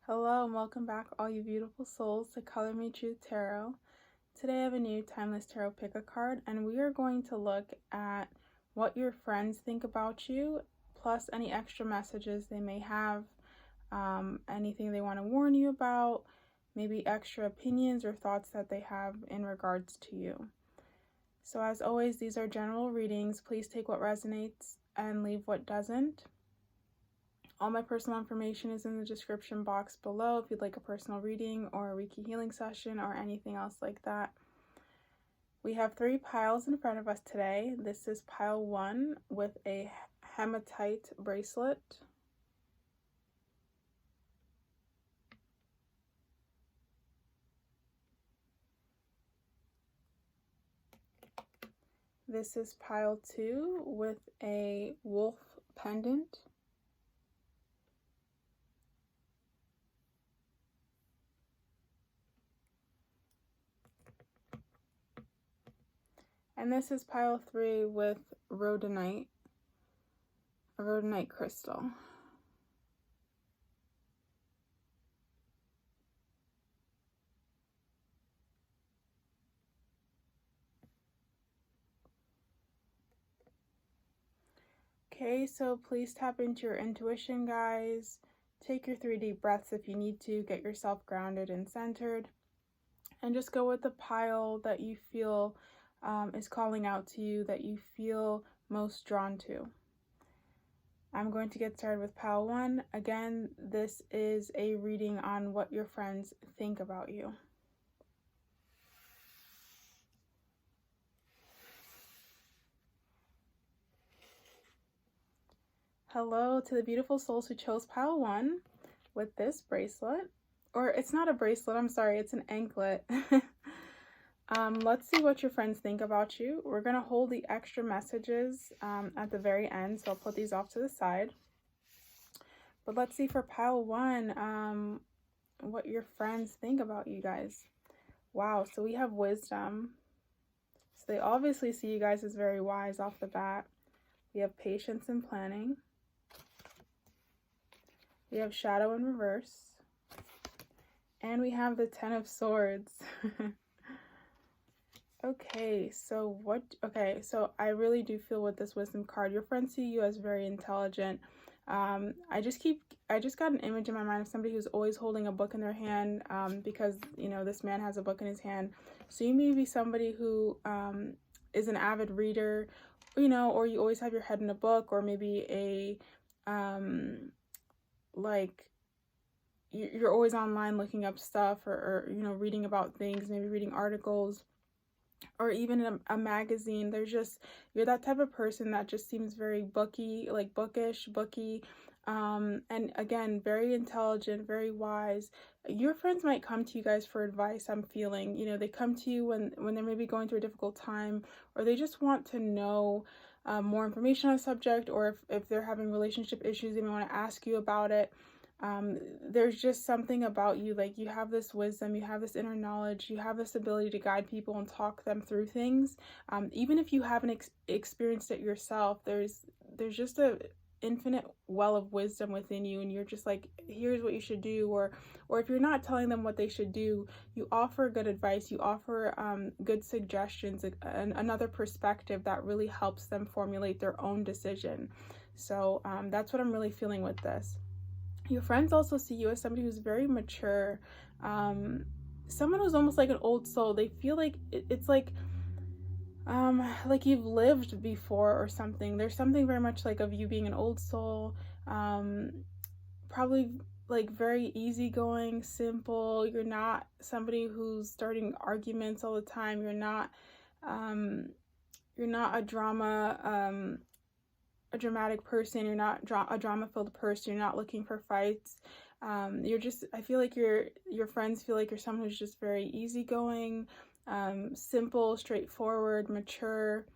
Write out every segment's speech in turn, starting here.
Hello and welcome back, all you beautiful souls, to colormetruth Tarot. Today I have a new Timeless Tarot pick a card, and we are going to look at what your friends think about you, plus any extra messages they may have, anything they want to warn you about, maybe extra opinions or thoughts that they have in regards to you. So as always, these are general readings. Please take what resonates and leave what doesn't. All my personal information is in the description box below if you'd like a personal reading or a Reiki healing session or anything else like that. We have 3 piles in front of us today. This is pile 1 with a hematite bracelet. This is pile 2 with a wolf pendant. And this is pile 3 with rhodonite, a rhodonite crystal. Okay, so please tap into your intuition, guys. Take your 3 deep breaths if you need to. Get yourself grounded and centered. And just go with the pile that you feel is calling out to you, that you feel most drawn to. I'm going to get started with pile 1. Again, this is a reading on what your friends think about you. Hello to the beautiful souls who chose pile 1 with this bracelet. Or it's not a bracelet, I'm sorry, it's an anklet. Let's see what your friends think about you. We're going to hold the extra messages at the very end, so I'll put these off to the side. But let's see for pile 1, what your friends think about you guys. Wow, so we have wisdom. So they obviously see you guys as very wise off the bat. We have patience and planning. We have shadow in reverse. And we have the 10 of Swords. Okay, so I really do feel with this wisdom card, your friends see you as very intelligent. I just got an image in my mind of somebody who's always holding a book in their hand, because, you know, this man has a book in his hand. So you may be somebody who is an avid reader, you know, or you always have your head in a book, or maybe a, like, you're always online looking up stuff, or you know, reading about things, maybe reading articles, or even in a magazine. You're that type of person that just seems very booky, like bookish, and again, very intelligent, very wise. Your friends might come to you guys for advice, I'm feeling. You know, they come to you when they're maybe going through a difficult time, or they just want to know more information on a subject, or if they're having relationship issues, they may want to ask you about it. There's just something about you, like you have this wisdom, you have this inner knowledge, you have this ability to guide people and talk them through things. Even if you haven't experienced it yourself, there's just a infinite well of wisdom within you, and you're just like, here's what you should do, or if you're not telling them what they should do, you offer good advice, you offer good suggestions, another perspective that really helps them formulate their own decision. So that's what I'm really feeling with this. Your friends also see you as somebody who's very mature, someone who's almost like an old soul. They feel like it's like you've lived before or something. There's something very much like of you being an old soul, probably like very easygoing, simple. You're not somebody who's starting arguments all the time. You're not a dramatic person. You're not a drama-filled person. You're not looking for fights. I feel like your friends feel like you're someone who's just very easygoing, simple, straightforward, mature,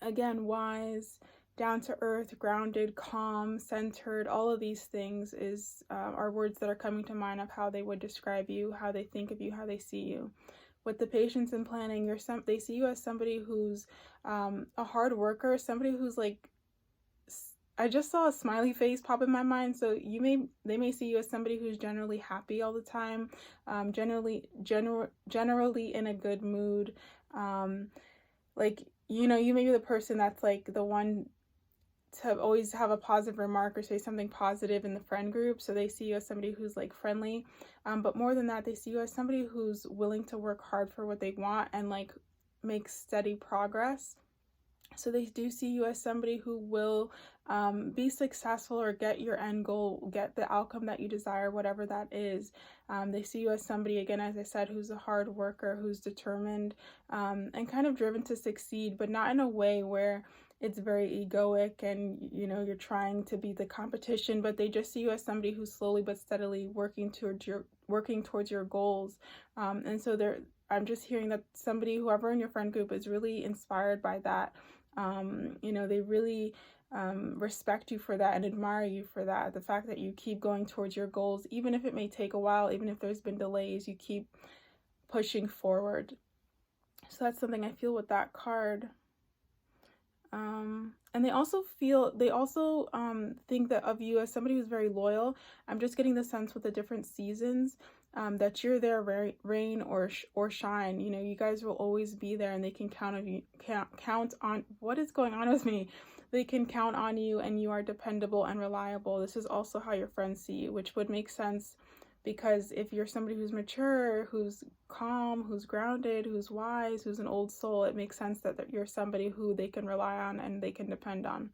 again, wise, down to earth, grounded, calm, centered. All of these things are words that are coming to mind of how they would describe you, how they think of you, how they see you. With the patience and planning, they see you as somebody who's a hard worker, somebody who's like, I just saw a smiley face pop in my mind. So they may see you as somebody who's generally happy all the time, generally in a good mood. Like, you know, you may be the person that's like the one to always have a positive remark or say something positive in the friend group. So they see you as somebody who's like friendly. But more than that, they see you as somebody who's willing to work hard for what they want and like make steady progress. So they do see you as somebody who will be successful or get your end goal, get the outcome that you desire, whatever that is. They see you as somebody, again, as I said, who's a hard worker, who's determined, and kind of driven to succeed, but not in a way where it's very egoic and, you know, you're trying to beat the competition, but they just see you as somebody who's slowly but steadily working towards your goals. And so I'm just hearing that somebody, whoever in your friend group, is really inspired by that. You know, they really respect you for that and admire you for that. The fact that you keep going towards your goals, even if it may take a while, even if there's been delays, you keep pushing forward. So that's something I feel with that card. And they also think that of you as somebody who's very loyal. I'm just getting the sense with the different seasons that you're there, rain or shine. You know, you guys will always be there, and they can count on what is going on with me. They can count on you, and you are dependable and reliable. This is also how your friends see you, which would make sense, because if you're somebody who's mature, who's calm, who's grounded, who's wise, who's an old soul, it makes sense that you're somebody who they can rely on and they can depend on.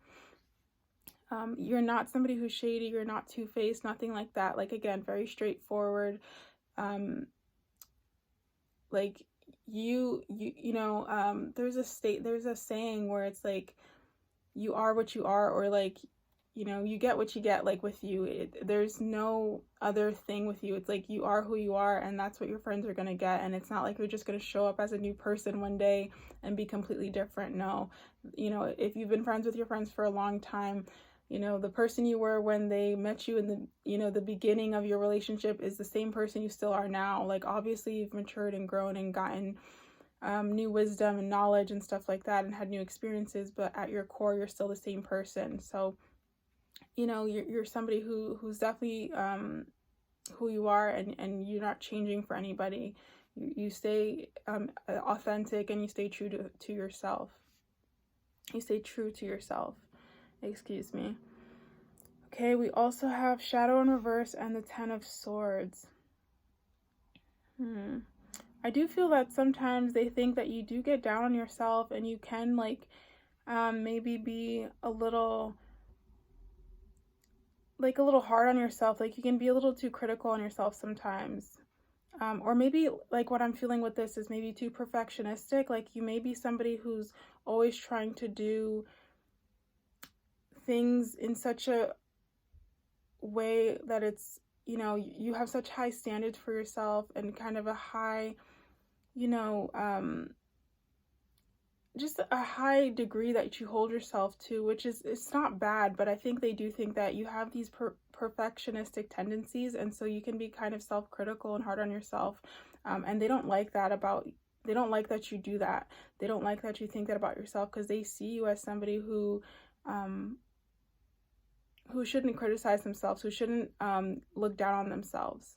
You're not somebody who's shady, you're not two-faced, nothing like that. Like, again, very straightforward. Like you know, there's a saying where it's like, you are what you are, or like, you know, you get what you get. Like with you, there's no other thing with you. It's like you are who you are, and that's what your friends are going to get. And it's not like you're just going to show up as a new person one day and be completely different. No, you know, if you've been friends with your friends for a long time, you know, the person you were when they met you in the, you know, the beginning of your relationship is the same person you still are now. Like, obviously you've matured and grown and gotten new wisdom and knowledge and stuff like that, and had new experiences, but at your core you're still the same person. So, you know, you're somebody who's definitely who you are, and you're not changing for anybody. You stay authentic, and you stay true to yourself. You stay true to yourself. Excuse me. Okay, we also have Shadow in reverse and the Ten of Swords. I do feel that sometimes they think that you do get down on yourself, and you can like maybe be a little hard on yourself. Like, you can be a little too critical on yourself sometimes. Or maybe, like, what I'm feeling with this is maybe too perfectionistic. Like, you may be somebody who's always trying to do things in such a way that it's, you know, you have such high standards for yourself, and kind of a high, you know, just a high degree that you hold yourself to, which is, it's not bad, but I think they do think that you have these perfectionistic tendencies, and so you can be kind of self-critical and hard on yourself, and they don't like that they don't like that you do that. They don't like that you think that about yourself, because they see you as somebody who shouldn't criticize themselves, who shouldn't look down on themselves.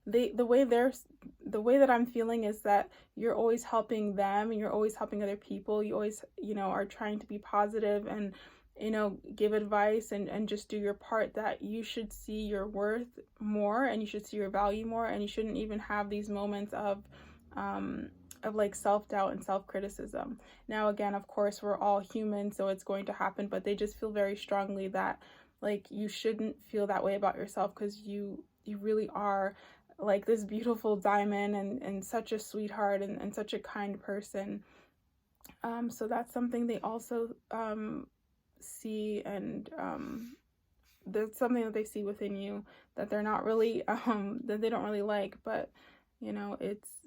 The way that I'm feeling is that you're always helping them, and you're always helping other people. You always, you know, are trying to be positive and, you know, give advice and just do your part, that you should see your worth more, and you should see your value more, and you shouldn't even have these moments of like self-doubt and self-criticism. Now, again, of course, we're all human, so it's going to happen, but they just feel very strongly that, like, you shouldn't feel that way about yourself, because you really are like this beautiful diamond, and such a sweetheart, and such a kind person. So that's something they also see, and there's something that they see within you that they're not really that they don't really like. But, you know,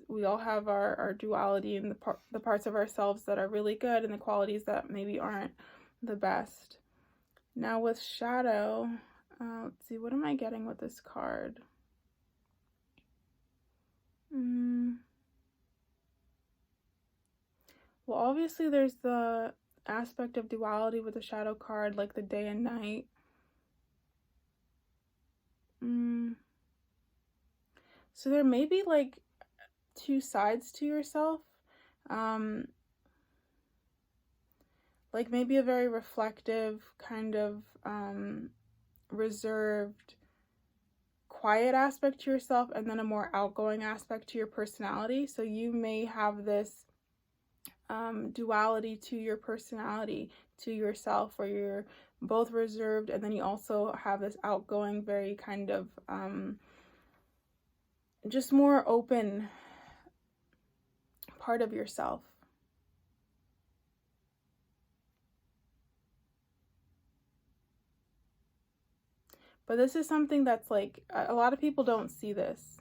we all have our duality, and the parts of ourselves that are really good, and the qualities that maybe aren't the best. Now with Shadow, let's see, what am I getting with this card? Well, obviously there's the aspect of duality with the shadow card, like the day and night. So there may be like two sides to yourself. Like maybe a very reflective, kind of reserved, quiet aspect to yourself, and then a more outgoing aspect to your personality. So you may have this duality to your personality, to yourself, where you're both reserved, and then you also have this outgoing, very kind of just more open part of yourself. But this is something that's like, a lot of people don't see this.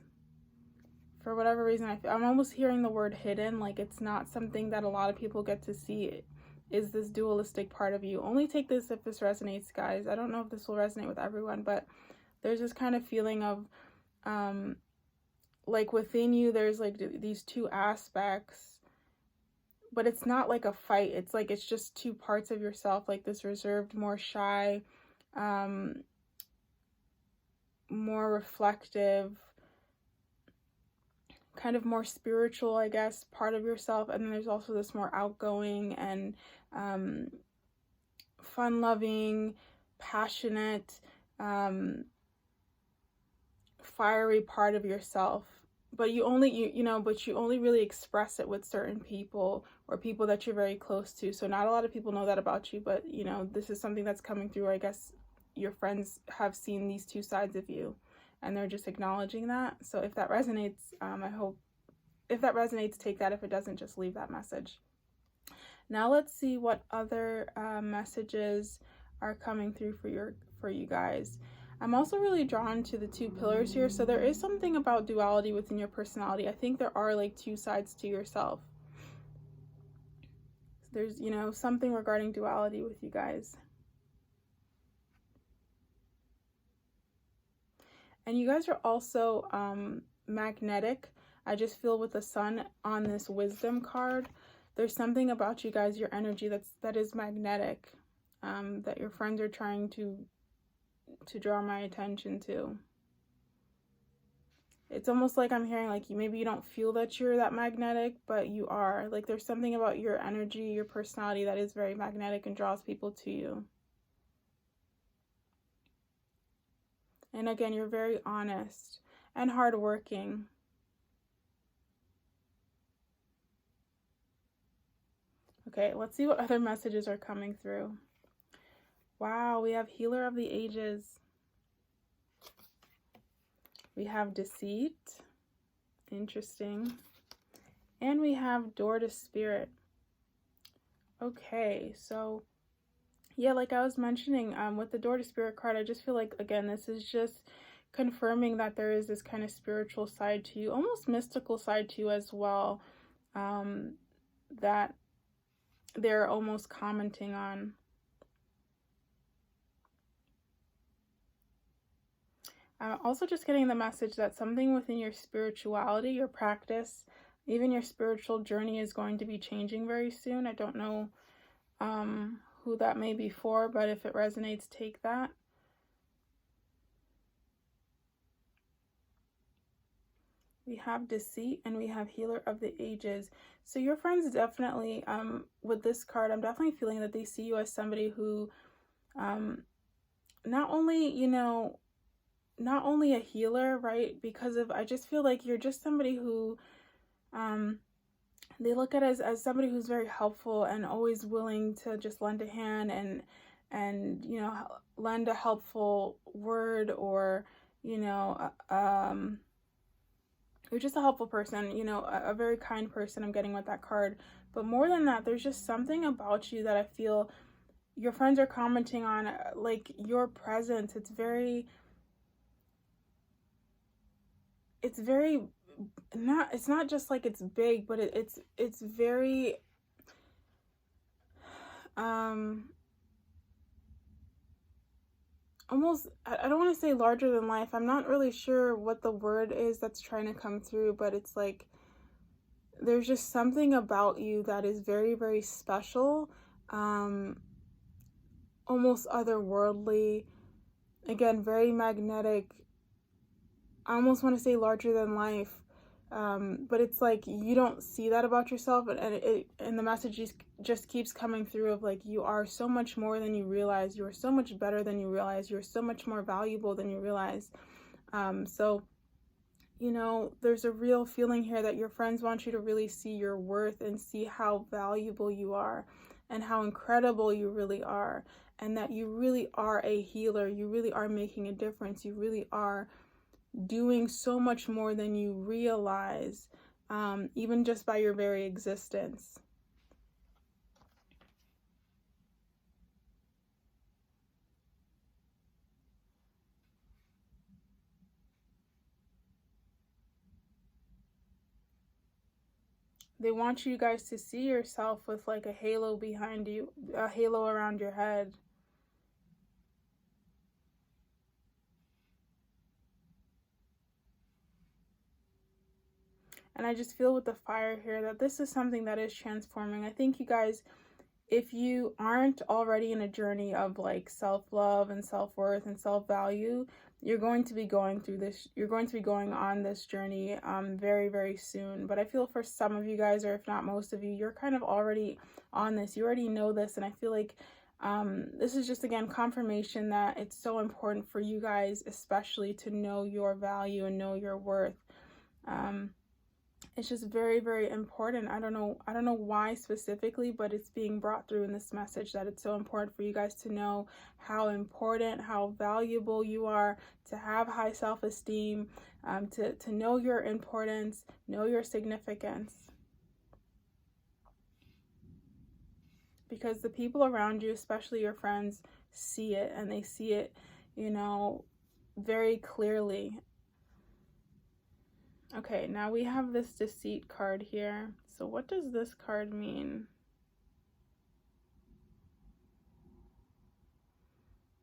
For whatever reason, I'm almost hearing the word hidden, like it's not something that a lot of people get to see, is this dualistic part of you. Only take this if this resonates, guys. I don't know if this will resonate with everyone, but there's this kind of feeling of, like within you, there's like these two aspects, but it's not like a fight. It's like, it's just two parts of yourself, like this reserved, more shy, more reflective, kind of more spiritual, I guess, part of yourself. And then there's also this more outgoing and fun-loving, passionate, fiery part of yourself. But you only, but you only really express it with certain people or people that you're very close to. So not a lot of people know that about you, but, this is something that's coming through. I guess your friends have seen these two sides of you and they're just acknowledging that. So if that resonates, I hope, if that resonates, take that. If it doesn't, just leave that message. Now let's see what other messages are coming through for you guys. I'm also really drawn to the two pillars here. So there is something about duality within your personality. I think there are like two sides to yourself. There's, something regarding duality with you guys. And you guys are also magnetic. I just feel with the sun on this wisdom card, there's something about you guys, your energy that is magnetic, that your friends are trying to draw my attention to. It's almost like I'm hearing like maybe you don't feel that you're that magnetic, but you are. Like there's something about your energy, your personality that is very magnetic and draws people to you. And again, you're very honest and hardworking. Okay, let's see what other messages are coming through. Wow, we have Healer of the Ages. We have Deceit. Interesting. And we have Door to Spirit. Okay, so yeah, like I was mentioning, with the Door to Spirit card, I just feel like, again, this is just confirming that there is this kind of spiritual side to you, almost mystical side to you as well, that they're almost commenting on. I'm also just getting the message that something within your spirituality, your practice, even your spiritual journey is going to be changing very soon. I don't know who that may be for, but if it resonates, take that. We have Deceit and we have Healer of the Ages. So your friends definitely, with this card, I'm definitely feeling that they see you as somebody who, not only, not only a healer, right? Because I just feel like you're just somebody who, they look at as somebody who's very helpful and always willing to just lend a hand and lend a helpful word, or you're just a helpful person, a very kind person. I'm getting with that card. But more than that, there's just something about you that I feel your friends are commenting on, like your presence. It's not just like it's big, but it's very almost, I don't want to say larger than life. I'm not really sure what the word is that's trying to come through, but it's like there's just something about you that is very, very special, almost otherworldly. Again, very magnetic. I almost want to say larger than life. But it's like you don't see that about yourself, and the message just keeps coming through of like, you are so much more than you realize. You are so much better than you realize. You're so much more valuable than you realize. So, you know, there's a real feeling here that your friends want you to really see your worth and see how valuable you are and how incredible you really are, and that you really are a healer. You really are making a difference. You really are doing so much more than you realize, even just by your very existence. They want you guys to see yourself with like a halo behind you, a halo around your head. And I just feel with the fire here that this is something that is transforming. I think you guys, if you aren't already in a journey of like self-love and self-worth and self-value, you're going to be going through this, you're going to be going on this journey very, very soon. But I feel for some of you guys, or if not most of you, you're kind of already on this. You already know this, and I feel like this is just, again, confirmation that it's so important for you guys, especially to know your value and know your worth. It's just very, very important. I don't know why specifically, but it's being brought through in this message that it's so important for you guys to know how important, how valuable you are, to have high self-esteem, to know your importance, know your significance. Because the people around you, especially your friends, see it, and they see it, you know, very clearly. Okay, now we have this deceit card here. So what does this card mean?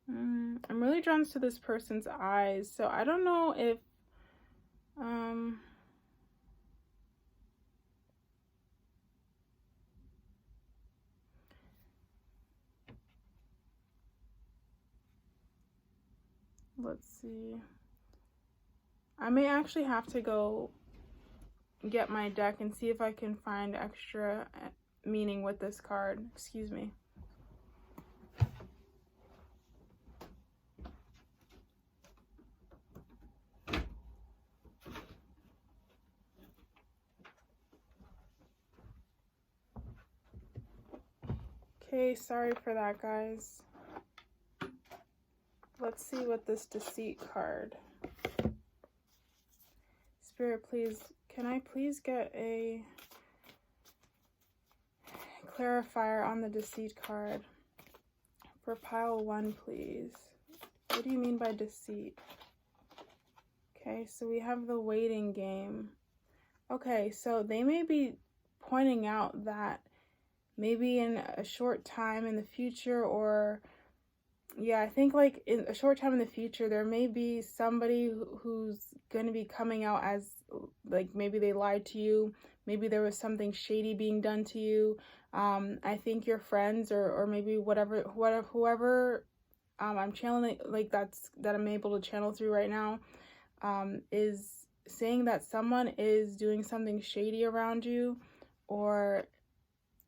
I'm really drawn to this person's eyes. So I don't know if let's see. I may actually have to go get my deck and see if I can find extra meaning with this card. Excuse me. Okay, sorry for that, guys. Let's see what this deceit card. Spirit, please, can I please get a clarifier on the deceit card for pile 1, please? What do you mean by deceit? Okay, so we have the waiting game. Okay, so they may be pointing out that maybe in a short time in the future, or yeah, I think like in a short time in the future, there may be somebody who's going to be coming out as like, maybe they lied to you, maybe there was something shady being done to you. I think your friends or maybe whoever I'm channeling, like that I'm able to channel through right now, is saying that someone is doing something shady around you, or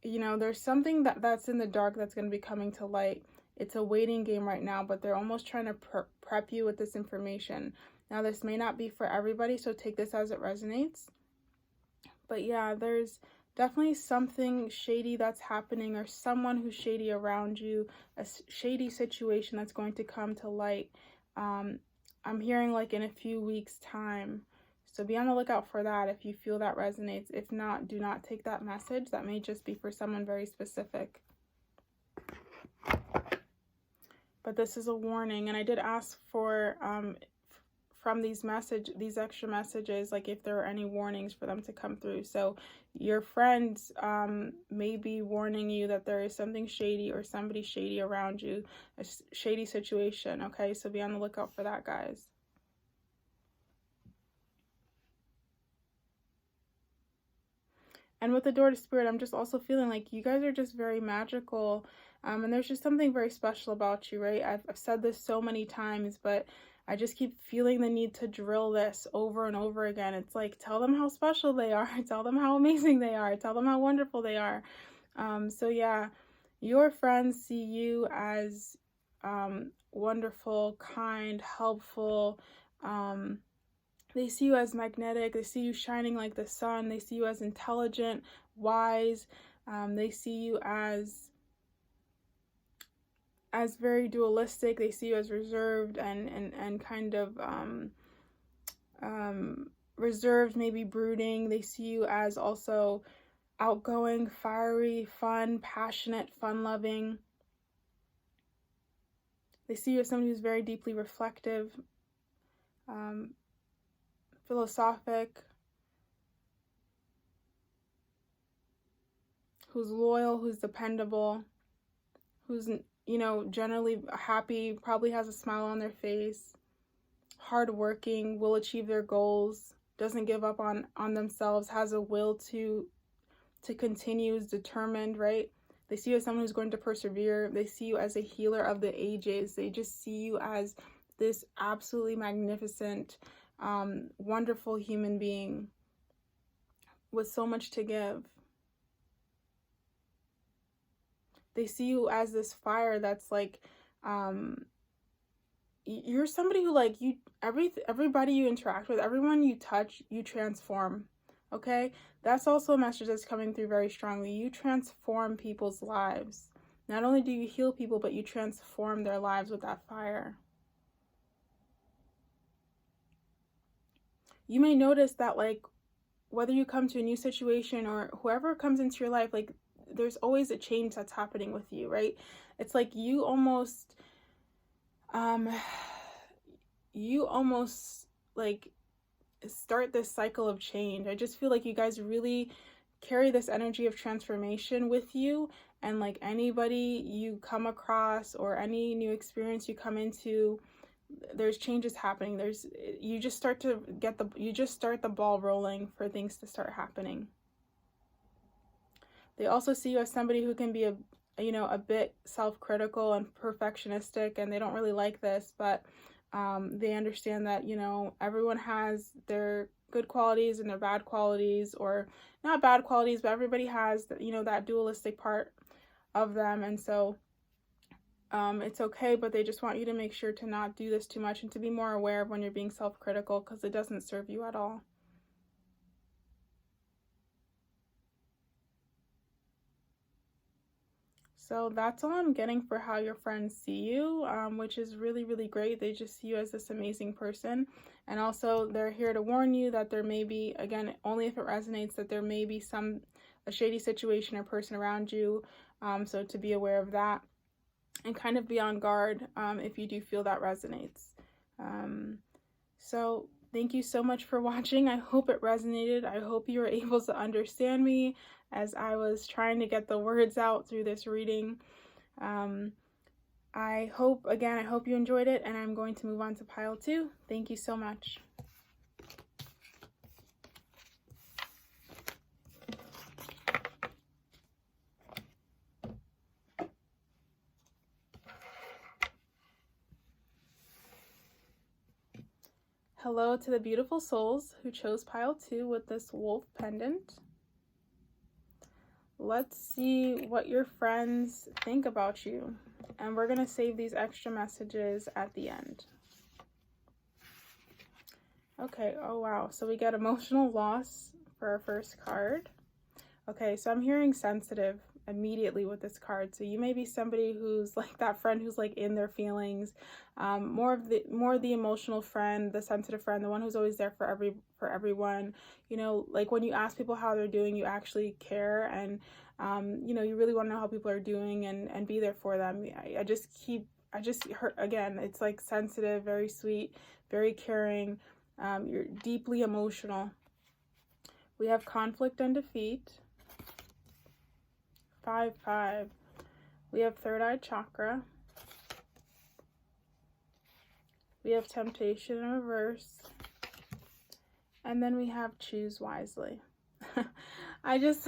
you know, there's something that's in the dark that's going to be coming to light. It's a waiting game right now, but they're almost trying to prep you with this information. Now, this may not be for everybody, so take this as it resonates. But yeah, there's definitely something shady that's happening, or someone who's shady around you, a shady situation that's going to come to light. I'm hearing like in a few weeks' time. So be on the lookout for that if you feel that resonates. If not, do not take that message. That may just be for someone very specific. But this is a warning, and I did ask for from these extra messages, like if there are any warnings for them to come through. So your friends may be warning you that there is something shady or somebody shady around you, a shady situation. Okay, so be on the lookout for that, guys. And with the door to spirit, I'm just also feeling like you guys are just very magical. And there's just something very special about you, right? I've said this so many times, but I just keep feeling the need to drill this over and over again. It's like, tell them how special they are. Tell them how amazing they are. Tell them how wonderful they are. So yeah, your friends see you as wonderful, kind, helpful. They see you as magnetic. They see you shining like the sun. They see you as intelligent, wise. They see you as very dualistic. They see you as reserved and kind of reserved, maybe brooding. They see you as also outgoing, fiery, fun, passionate, fun-loving. They see you as somebody who's very deeply reflective, philosophic, who's loyal, who's dependable, who's, you know, generally happy, probably has a smile on their face, hardworking, will achieve their goals, doesn't give up on themselves, has a will to continue, is determined, right? They see you as someone who's going to persevere. They see you as a healer of the ages. They just see you as this absolutely magnificent, wonderful human being with so much to give. They see you as this fire that's like, you're somebody who, like, you, everybody you interact with, everyone you touch, you transform. Okay, that's also a message that's coming through very strongly. You transform people's lives. Not only do you heal people, but you transform their lives with that fire. You may notice that, like, whether you come to a new situation or whoever comes into your life, like, there's always a change that's happening with you, right? It's like you almost like start this cycle of change. I just feel like you guys really carry this energy of transformation with you, and like anybody you come across or any new experience you come into, there's changes happening. You just start the ball rolling for things to start happening. They also see you as somebody who can be a bit self-critical and perfectionistic, and they don't really like this, but they understand that, you know, everyone has their good qualities and their bad qualities, or not bad qualities, but everybody has, you know, that dualistic part of them. And so it's okay, but they just want you to make sure to not do this too much and to be more aware of when you're being self-critical, because it doesn't serve you at all. So that's all I'm getting for how your friends see you, which is really, really great. They just see you as this amazing person. And also they're here to warn you that there may be, again, only if it resonates, that there may be a shady situation or person around you. So to be aware of that and kind of be on guard if you do feel that resonates. So thank you so much for watching. I hope it resonated. I hope you were able to understand me as I was trying to get the words out through this reading. I hope you enjoyed it, and I'm going to move on to pile 2. Thank you so much. Hello to the beautiful souls who chose pile 2 with this wolf pendant. Let's see what your friends think about you. And we're going to save these extra messages at the end. Okay, oh wow. So we get emotional loss for our first card. Okay, so I'm hearing sensitive immediately with this card. So you may be somebody who's like that friend who's like in their feelings, more the emotional friend, the sensitive friend, the one who's always there for everyone. You know, like when you ask people how they're doing, you actually care, and you know, you really want to know how people are doing and be there for them. I just heard again, it's like sensitive, very sweet, very caring. You're deeply emotional. We have conflict and defeat. 5-5. We have third eye chakra. We have temptation in reverse. And then we have choose wisely. I just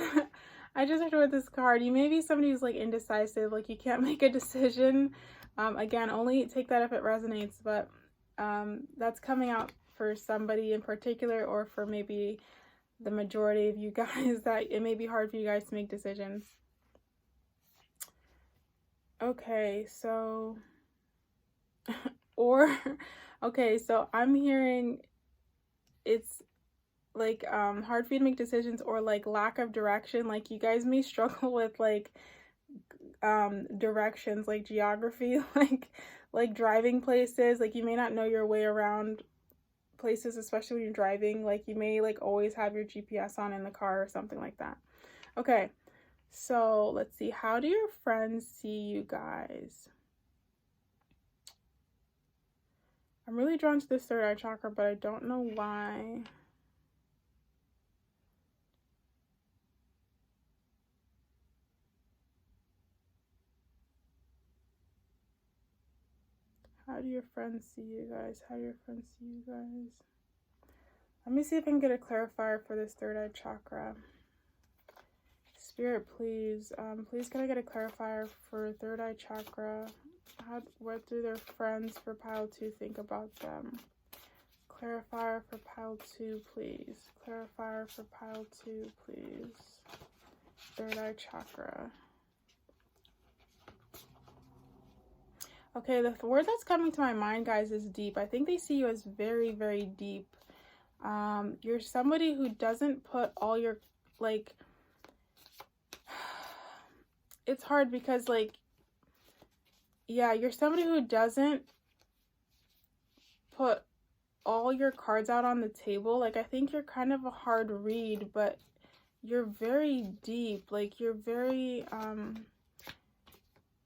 I just read this card. You may be somebody who's like indecisive, like you can't make a decision. Again, only take that if it resonates, but that's coming out for somebody in particular, or for maybe the majority of you guys, that it may be hard for you guys to make decisions. Okay, so or okay, so I'm hearing it's like hard for you to make decisions, or like lack of direction. Like you guys may struggle with like directions, like geography, like driving places. Like you may not know your way around places, especially when you're driving. Like you may like always have your GPS on in the car or something like that. Okay, so let's see, how do your friends see you guys? I'm really drawn to this third eye chakra, but I don't know why. How do your friends see you guys? How do your friends see you guys? Let me see if I can get a clarifier for this third eye chakra. Spirit, please. Please can I get a clarifier for third eye chakra? What do their friends for pile 2 think about them? Clarifier for pile 2, please. Clarifier for pile 2, please. Third eye chakra. Okay, the word that's coming to my mind, guys, is deep. I think they see you as very, very deep. You're somebody who doesn't put all your, like, it's hard because, like, yeah, you're somebody who doesn't put all your cards out on the table. Like, I think you're kind of a hard read, but you're very deep. Like, you're very,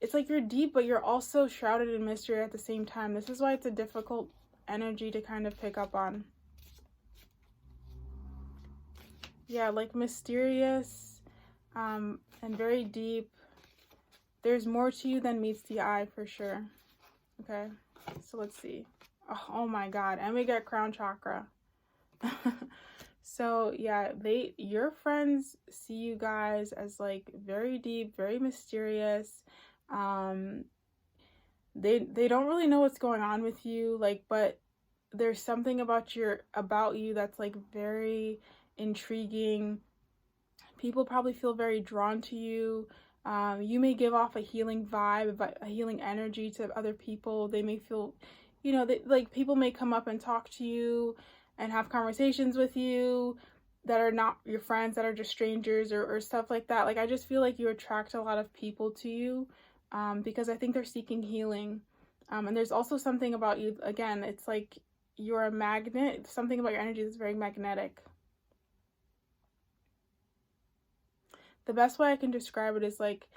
it's like you're deep, but you're also shrouded in mystery at the same time. This is why it's a difficult energy to kind of pick up on. Yeah, like mysterious, and very deep. There's more to you than meets the eye, for sure. Okay, so let's see. Oh my God, and we get crown chakra. So yeah, your friends see you guys as like very deep, very mysterious. They don't really know what's going on with you, like, but there's something about you that's like very intriguing. People probably feel very drawn to you. You may give off a healing vibe, a healing energy to other people. They may feel, you know, like people may come up and talk to you and have conversations with you that are not your friends, that are just strangers, or stuff like that. Like, I just feel like you attract a lot of people to you, because I think they're seeking healing. And there's also something about you, again, it's like you're a magnet. Something about your energy is very magnetic. The best way I can describe it is like,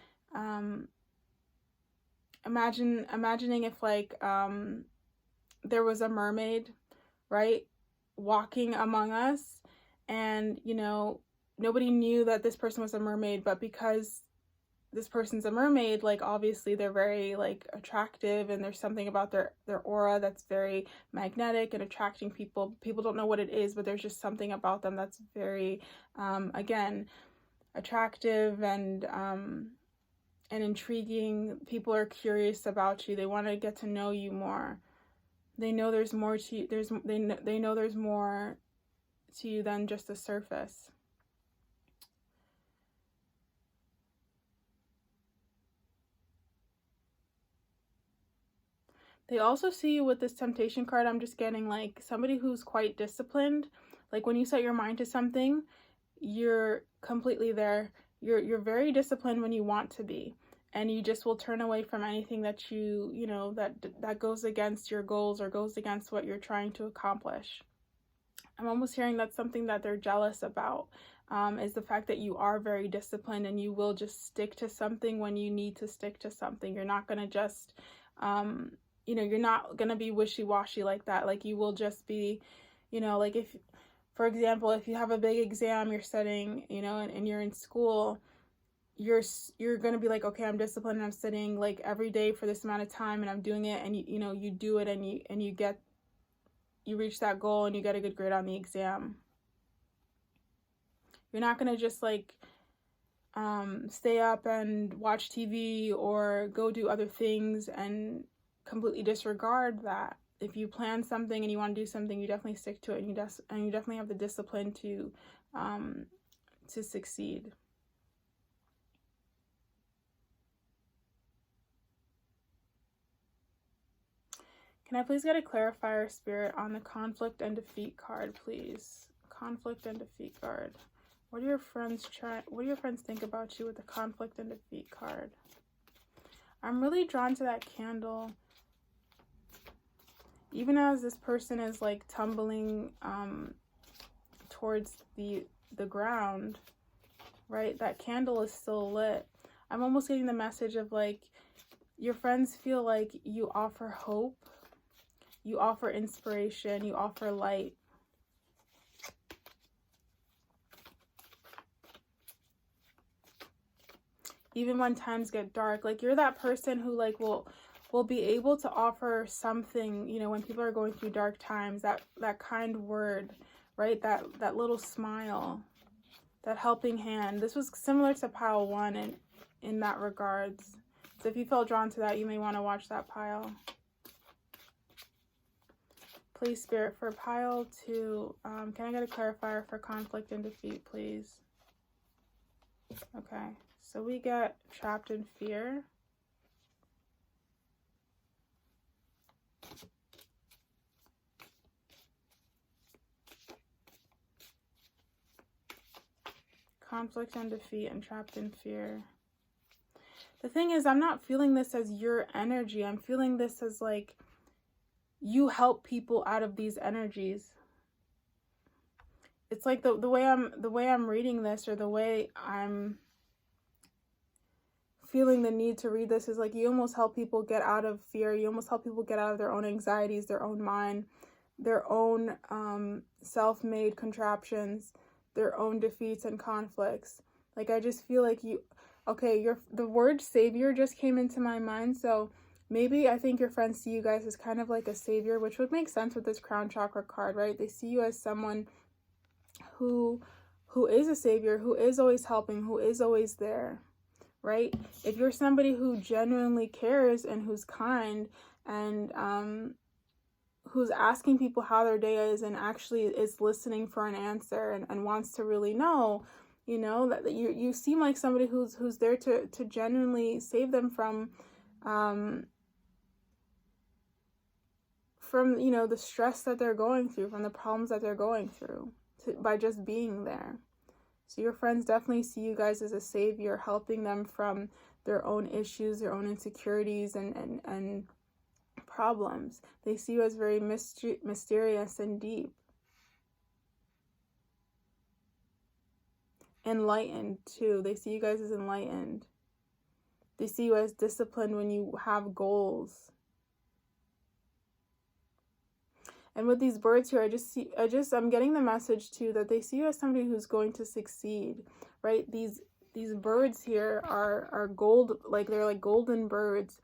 imagining if like there was a mermaid, right, walking among us, and you know, nobody knew that this person was a mermaid, but because this person's a mermaid, like obviously they're very like attractive, and there's something about their aura that's very magnetic and attracting people. People don't know what it is, but there's just something about them that's very again, attractive and intriguing. People are curious about you. They want to get to know you more. They know there's more to you. They know there's more to you than just the surface. They also see you with this temptation card. I'm just getting like somebody who's quite disciplined. Like when you set your mind to something, you're completely there. You're very disciplined when you want to be, and you just will turn away from anything that you know that goes against your goals or goes against what you're trying to accomplish. I'm almost hearing that's something that they're jealous about, is the fact that you are very disciplined and you will just stick to something when you need to stick to something. You're not going to just, you know, you're not going to be wishy-washy like that. Like you will just be, you know, like if, for example, if you have a big exam you're studying, you know, and you're in school, you're going to be like, okay, I'm disciplined and I'm studying like every day for this amount of time and I'm doing it, and you know, you do it, and you reach that goal and you get a good grade on the exam. You're not going to just like stay up and watch TV or go do other things and completely disregard that. If you plan something and you want to do something, you definitely stick to it, and you definitely have the discipline to succeed. Can I please get a clarifier, Spirit, on the conflict and defeat card, please? Conflict and defeat card. What do your friends think about you with the conflict and defeat card? I'm really drawn to that candle. Even as this person is like tumbling towards the ground, right? That candle is still lit. I'm almost getting the message of like your friends feel like you offer hope, you offer inspiration, you offer light. Even when times get dark, like you're that person who like will be able to offer something, you know, when people are going through dark times, that kind word, right? That little smile, that helping hand. This was similar to pile 1 in that regards. So if you felt drawn to that, you may want to watch that pile. Please, Spirit, for pile 2, can I get a clarifier for conflict and defeat, please? Okay, so we get trapped in fear. Conflict and defeat and trapped in fear. The thing is, I'm not feeling this as your energy. I'm feeling this as like you help people out of these energies. It's like the way I'm reading this, or the way I'm feeling the need to read this, is like you almost help people get out of fear. You almost help people get out of their own anxieties, their own mind, their own self-made contraptions, their own defeats and conflicts. Like I just feel like the word savior just came into my mind. So maybe I think your friends see you guys as kind of like a savior, which would make sense with this crown chakra card, right? They see you as someone who is a savior, who is always helping, who is always there, right? If you're somebody who genuinely cares and who's kind and who's asking people how their day is and actually is listening for an answer and wants to really know, you know, that you seem like somebody who's there to genuinely save them from you know, the stress that they're going through, from the problems that they're going through, by just being there. So your friends definitely see you guys as a savior, helping them from their own issues, their own insecurities and problems. They see you as very mysterious and deep. Enlightened too. They see you guys as enlightened. They see you as disciplined when you have goals. And with these birds here, I'm getting the message too that they see you as somebody who's going to succeed, right? These birds here are gold, like they're like golden birds,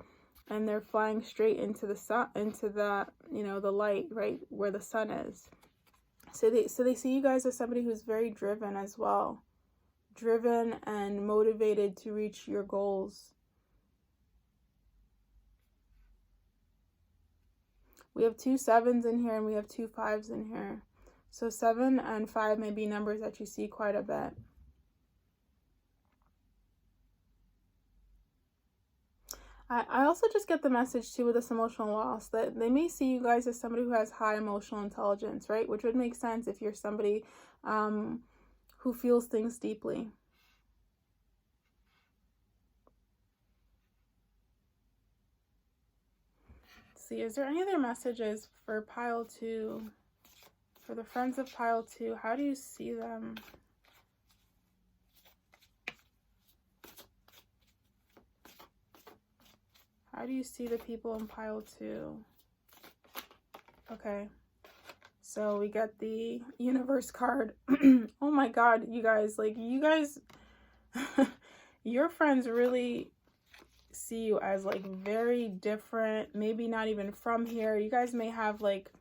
and they're flying straight into the sun, into the, you know, the light, right where the sun is. So they see you guys as somebody who's very driven as well, driven and motivated to reach your goals. We have 2 7s in here and we have 2 5s in here. So 7 and 5 may be numbers that you see quite a bit. I also just get the message too with this emotional loss that they may see you guys as somebody who has high emotional intelligence, right? Which would make sense if you're somebody who feels things deeply. See, is there any other messages for pile 2? For the friends of pile 2, how do you see them? How do you see the people in pile 2? Okay. So we got the universe card. Oh my God, you guys, like you guys, your friends really see you as like very different, maybe not even from here. You guys may have like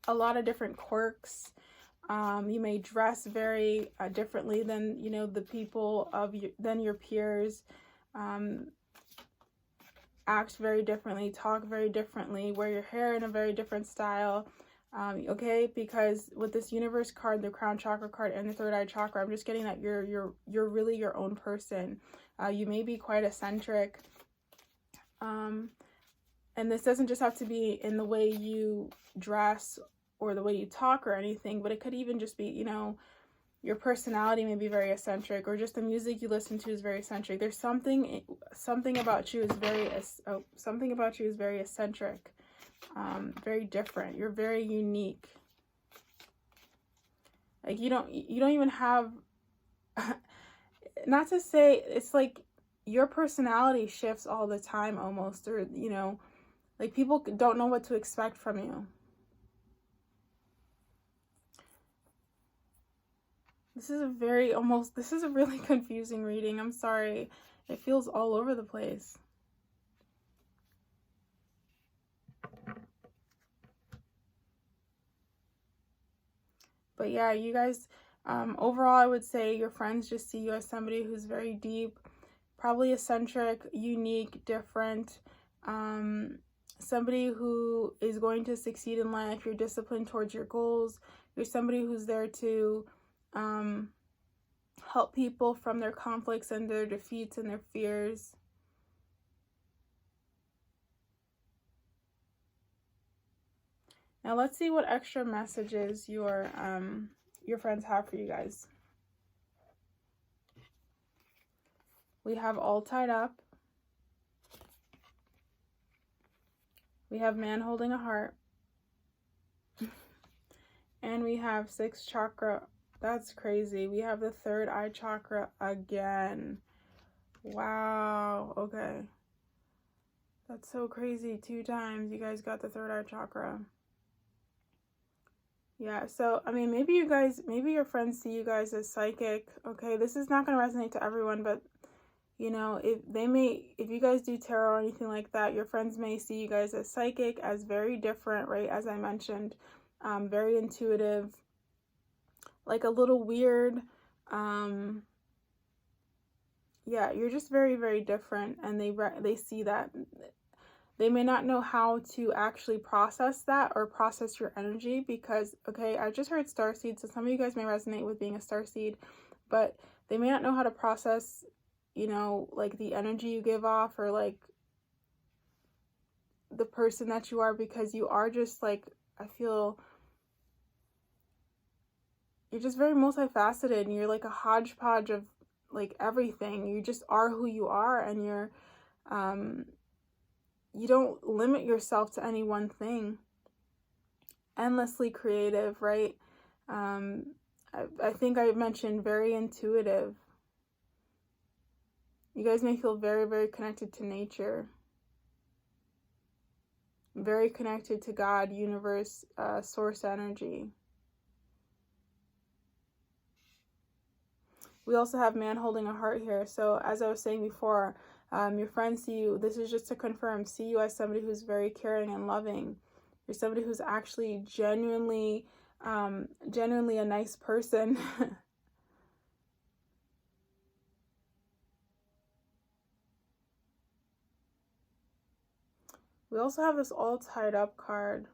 a lot of different quirks, You may dress very differently than, you know, the people than your peers. Act very differently, talk very differently, wear your hair in a very different style. Okay, because with this universe card, the crown chakra card, and the third eye chakra, I'm just getting that you're really your own person. You may be quite eccentric. And this doesn't just have to be in the way you dress or the way you talk or anything, but it could even just be, you know, your personality may be very eccentric, or just the music you listen to is very eccentric. There's something about you is very eccentric, very different. You're very unique. Like you don't even have, not to say, it's like your personality shifts all the time almost, or, you know, like people don't know what to expect from you. This is a really confusing reading. I'm sorry. It feels all over the place. But yeah, you guys, overall, I would say your friends just see you as somebody who's very deep, probably eccentric, unique, different, somebody who is going to succeed in life. You're disciplined towards your goals. You're somebody who's there to help people from their conflicts and their defeats and their fears. Now let's see what extra messages your friends have for you guys. We have all tied up. We have man holding a heart. And we have 6th chakra. That's crazy. We have the 3rd eye chakra again. Wow. Okay. That's so crazy. 2 times you guys got the 3rd eye chakra. Yeah, so, I mean, maybe your friends see you guys as psychic. Okay, this is not going to resonate to everyone, but, you know, if you guys do tarot or anything like that, your friends may see you guys as psychic, as very different, right? As I mentioned, very intuitive, like a little weird. Yeah, you're just very, very different, and they see that. They may not know how to actually process that or process your energy because, okay, I just heard starseed, so some of you guys may resonate with being a starseed, but they may not know how to process, you know, like the energy you give off, or like the person that you are, because you are just like, I feel you're just very multifaceted, and you're like a hodgepodge of like everything. You just are who you are, and you're you don't limit yourself to any one thing. Endlessly creative, right? I think I mentioned very intuitive. You guys may feel very, very connected to nature. Very connected to God, universe, source energy. We also have man holding a heart here. So as I was saying before, your friends see you, this is just to confirm, see you as somebody who's very caring and loving. You're somebody who's actually genuinely a nice person. We also have this all tied up card.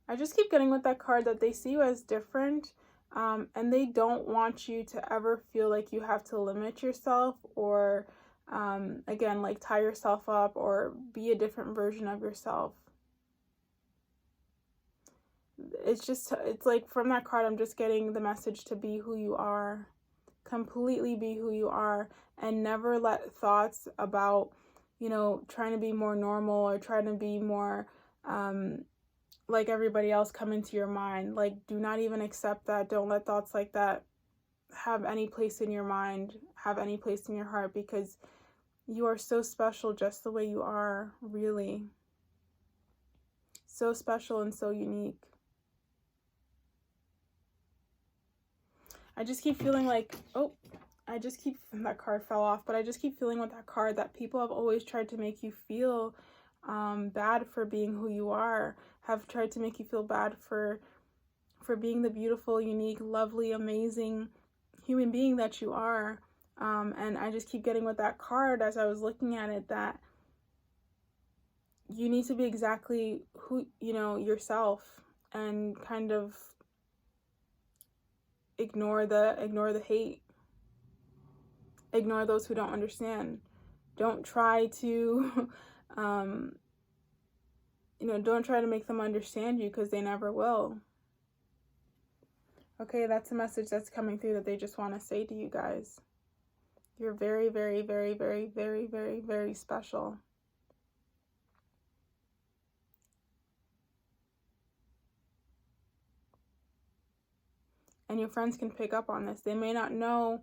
I just keep getting with that card that they see you as different, and they don't want you to ever feel like you have to limit yourself, or again, like tie yourself up or be a different version of yourself. It's like from that card, I'm just getting the message to be who you are, completely be who you are, and never let thoughts about, you know, trying to be more normal or trying to be more like everybody else come into your mind. Like, do not even accept that. Don't let thoughts like that have any place in your mind, have any place in your heart, because you are so special just the way you are, really. So special and so unique. I just keep feeling like, oh, I just keep, that card fell off, but I just keep feeling with that card that people have always tried to make you feel bad for being who you are, have tried to make you feel bad for being the beautiful, unique, lovely, amazing human being that you are. And I just keep getting with that card as I was looking at it, that you need to be exactly who, you know, yourself, and kind of ignore the hate. Ignore those who don't understand. Don't try to, don't try to make them understand you, because they never will. Okay, that's a message that's coming through that they just want to say to you guys. You're very, very, very, very, very, very, very special. And your friends can pick up on this. They may not know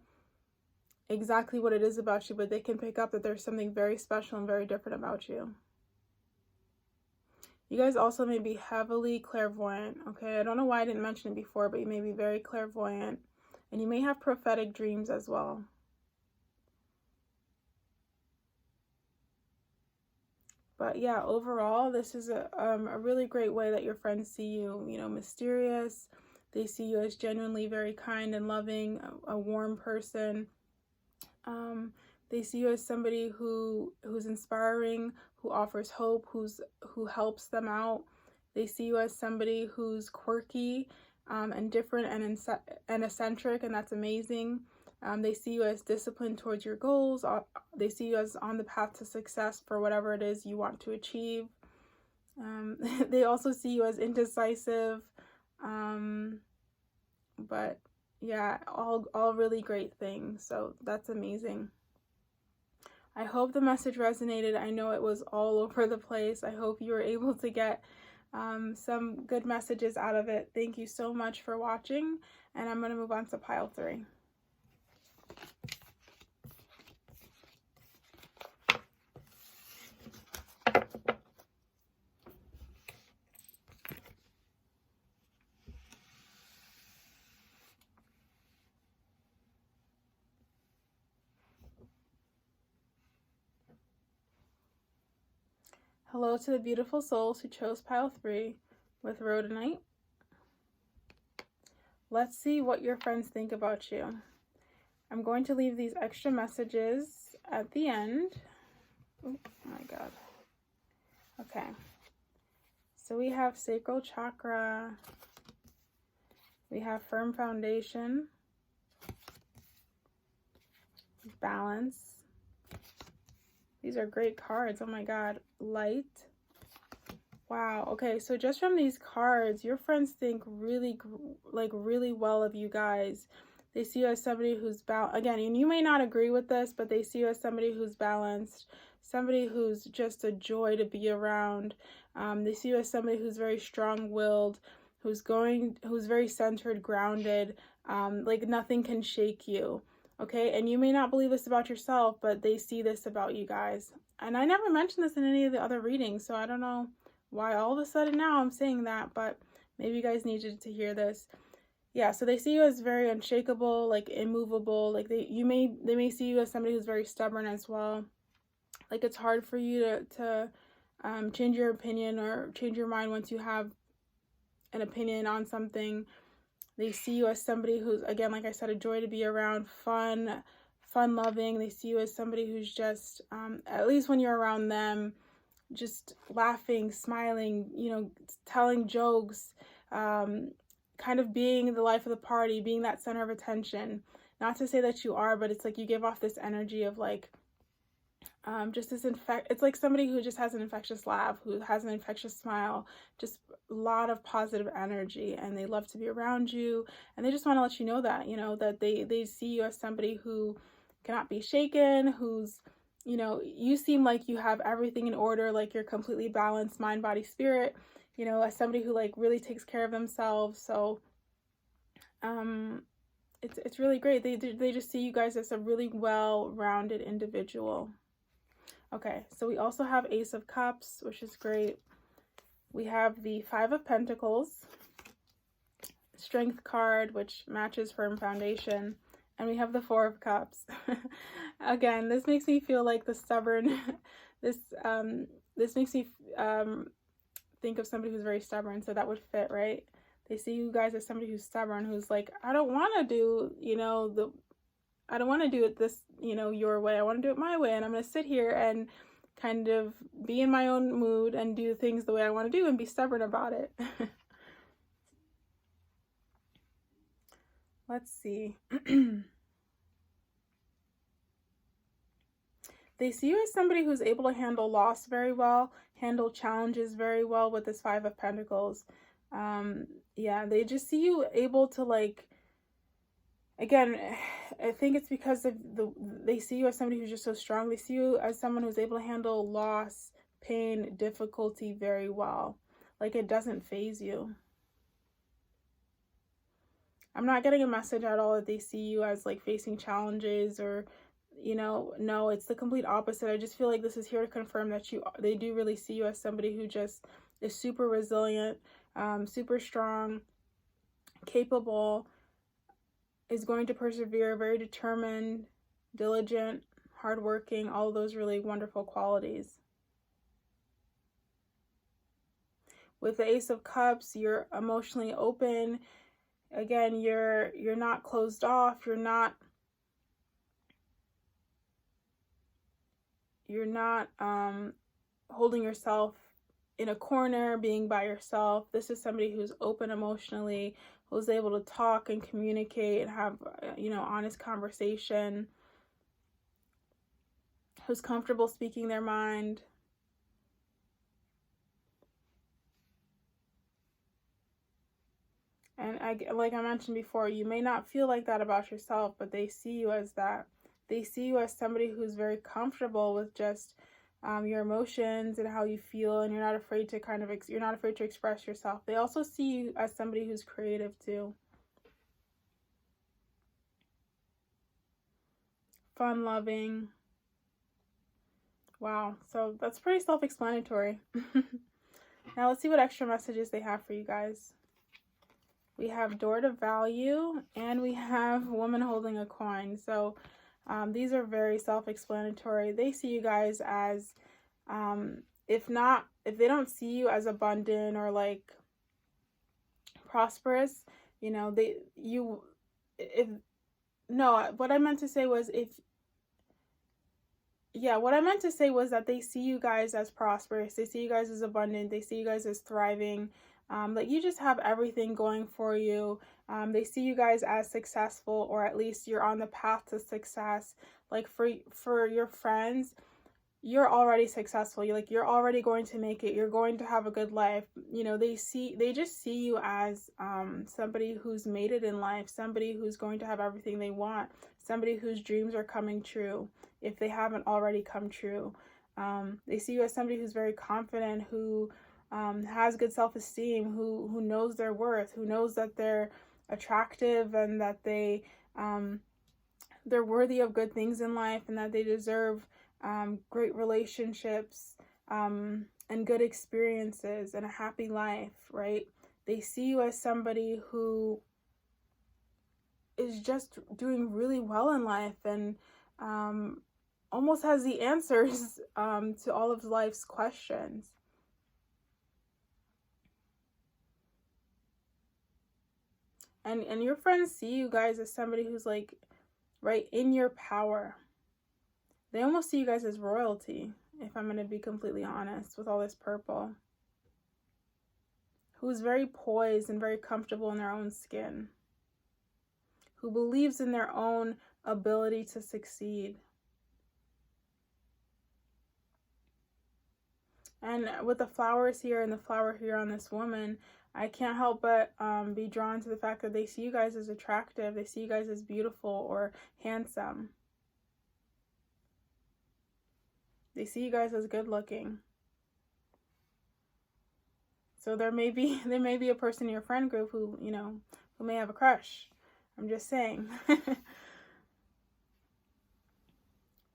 exactly what it is about you, but they can pick up that there's something very special and very different about you. You guys also may be heavily clairvoyant, okay? I don't know why I didn't mention it before, but you may be very clairvoyant. And you may have prophetic dreams as well. But yeah, overall, this is a really great way that your friends see you, you know, mysterious. They see you as genuinely very kind and loving, a warm person. They see you as somebody who's inspiring, who offers hope, who helps them out. They see you as somebody who's quirky and different and eccentric, and that's amazing. They see you as disciplined towards your goals. They see you as on the path to success for whatever it is you want to achieve. They also see you as indecisive. But yeah, all really great things. So that's amazing. I hope the message resonated. I know it was all over the place. I hope you were able to get some good messages out of it. Thank you so much for watching, and I'm going to move on to pile 3. Hello to the beautiful souls who chose pile 3 with rhodonite. Let's see what your friends think about you. I'm going to leave these extra messages at the end. Oh my God. Okay. So we have sacral chakra. We have firm foundation. Balance. These are great cards. Oh my God. Light. Wow. Okay. So just from these cards, your friends think really well of you guys. They see you as somebody who's balanced. Again, and you may not agree with this, but they see you as somebody who's balanced, somebody who's just a joy to be around. They see you as somebody who's very strong-willed, who's very centered, grounded, like nothing can shake you. Okay, and you may not believe this about yourself, but they see this about you guys. And I never mentioned this in any of the other readings, so I don't know why all of a sudden now I'm saying that, but maybe you guys needed to hear this. Yeah, so they see you as very unshakable, like immovable. Like they may see you as somebody who's very stubborn as well. Like it's hard for you to change your opinion or change your mind once you have an opinion on something. They see you as somebody who's, again, like I said, a joy to be around, fun-loving. They see you as somebody who's just, at least when you're around them, just laughing, smiling, you know, telling jokes, kind of being the life of the party, being that center of attention. Not to say that you are, but it's like you give off this energy of like, just this it's like somebody who just has an infectious laugh, who has an infectious smile, just a lot of positive energy, and they love to be around you, and they just want to let you know that, you know, that they see you as somebody who cannot be shaken, who's, you know, you seem like you have everything in order, like you're completely balanced, mind, body, spirit, you know, as somebody who like really takes care of themselves. So it's really great. They just see you guys as a really well-rounded individual. Okay, so we also have Ace of Cups, which is great. We have the 5 of Pentacles, Strength card, which matches firm foundation, And we have the Four of Cups. Again, this makes me feel like the stubborn, this, this makes me think of somebody who's very stubborn, so that would fit, right? They see you guys as somebody who's stubborn, who's like, I don't want to do, I don't want to do it this, your way. I want to do it my way. And I'm going to sit here and kind of be in my own mood and do things the way I want to do and be stubborn about it. Let's see. They see you as somebody who's able to handle loss very well, handle challenges very well with this Five of Pentacles. Yeah, they just see you able to, like, again, I think it's because of they see you as somebody who's just so strong. They see you as someone who's able to handle loss, pain, difficulty very well. Like, it doesn't faze you. I'm not getting a message at all that they see you as, like, facing challenges or, no, it's the complete opposite. I just feel like this is here to confirm that they do really see you as somebody who just is super resilient, super strong, capable, is going to persevere, very determined, diligent, hardworking, all of those really wonderful qualities. With the Ace of Cups, you're emotionally open. Again, you're not closed off. You're not holding yourself in a corner, being by yourself. This is somebody who's open emotionally, who's able to talk and communicate and have, honest conversation, who's comfortable speaking their mind. And like I mentioned before, you may not feel like that about yourself, but they see you as that. They see you as somebody who's very comfortable with just your emotions and how you feel, and you're not afraid to you're not afraid to express yourself. They also see you as somebody who's creative too. Fun loving. Wow, so that's pretty self-explanatory. Now let's see what extra messages they have for you guys. We have Door to Value, and we have Woman Holding a Coin. So these are very self-explanatory. They see you guys as, if they don't see you as abundant or like prosperous, what I meant to say was what I meant to say was that they see you guys as prosperous. They see you guys as abundant. They see you guys as thriving. Like, you just have everything going for you. They see you guys as successful, or at least you're on the path to success. Like, for your friends, you're already successful. You're already going to make it. You're going to have a good life. They just see you as somebody who's made it in life, somebody who's going to have everything they want, somebody whose dreams are coming true if they haven't already come true. They see you as somebody who's very confident, who has good self-esteem, who knows their worth, who knows that they're attractive and that they're worthy of good things in life, and that they deserve great relationships and good experiences and a happy life, right? They see you as somebody who is just doing really well in life and almost has the answers to all of life's questions. And your friends see you guys as somebody who's, like, right in your power. They almost see you guys as royalty, if I'm going to be completely honest, with all this purple. Who's very poised and very comfortable in their own skin. Who believes in their own ability to succeed. And with the flowers here and the flower here on this woman, I can't help but be drawn to the fact that they see you guys as attractive. They see you guys as beautiful or handsome. They see you guys as good looking. So there may be a person in your friend group who may have a crush. I'm just saying.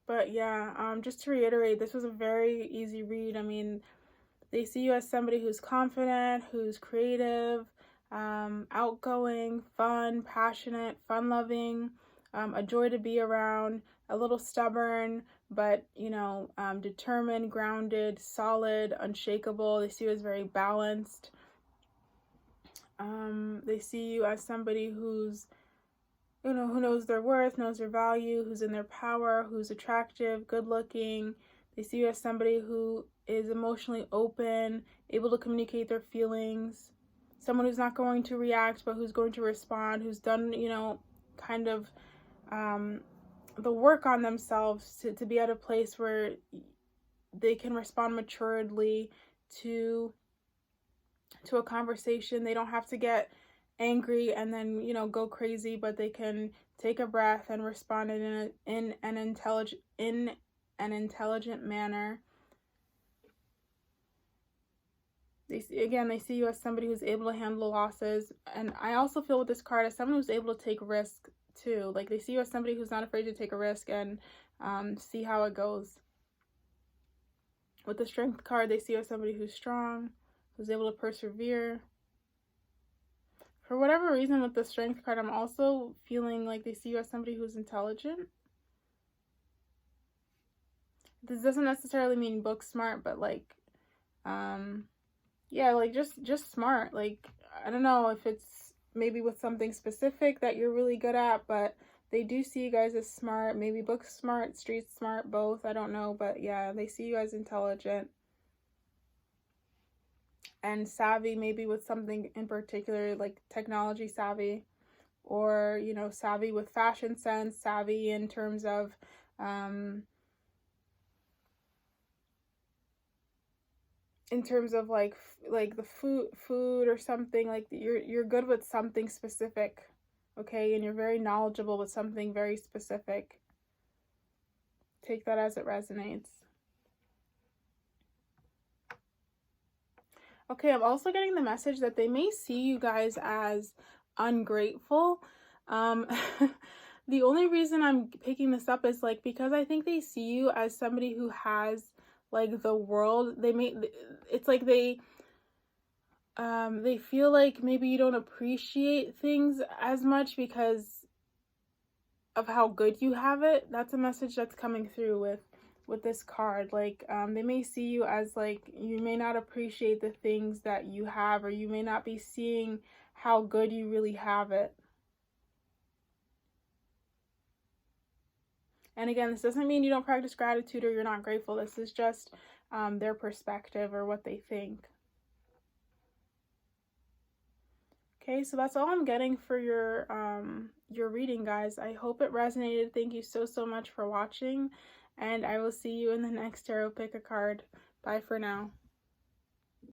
But yeah, just to reiterate, this was a very easy read. I mean, they see you as somebody who's confident, who's creative, outgoing, fun, passionate, fun-loving, a joy to be around, a little stubborn, but, determined, grounded, solid, unshakable. They see you as very balanced. They see you as somebody who's, who knows their worth, knows their value, who's in their power, who's attractive, good looking. They see you as somebody who is emotionally open, able to communicate their feelings, someone who's not going to react, but who's going to respond, who's done, kind of the work on themselves to be at a place where they can respond maturely to a conversation. They don't have to get angry and then, go crazy, but they can take a breath and respond in an intelligent manner. They see you as somebody who's able to handle losses. And I also feel with this card as someone who's able to take risk too. Like, they see you as somebody who's not afraid to take a risk and see how it goes. With the Strength card, they see you as somebody who's strong, who's able to persevere. For whatever reason, with the Strength card, I'm also feeling like they see you as somebody who's intelligent. This doesn't necessarily mean book smart, but like, yeah, like just smart. Like, I don't know if it's maybe with something specific that you're really good at, but they do see you guys as smart, maybe book smart, street smart, both. I don't know, but yeah, they see you as intelligent and savvy, maybe with something in particular, like technology savvy, or, savvy with fashion sense, savvy in terms of, like the food or something. Like, you're good with something specific, okay, and you're very knowledgeable with something very specific. Take that as it resonates. Okay, I'm also getting the message that they may see you guys as ungrateful. The only reason I'm picking this up is like because I think they see you as somebody who has like the world. It's like they feel like maybe you don't appreciate things as much because of how good you have it. That's a message that's coming through with this card. Like, they may see you as like, you may not appreciate the things that you have, or you may not be seeing how good you really have it. And again, this doesn't mean you don't practice gratitude or you're not grateful. This is just their perspective or what they think. Okay, so that's all I'm getting for your reading, guys. I hope it resonated. Thank you so much for watching, and I will see you in the next tarot pick a card. Bye for now.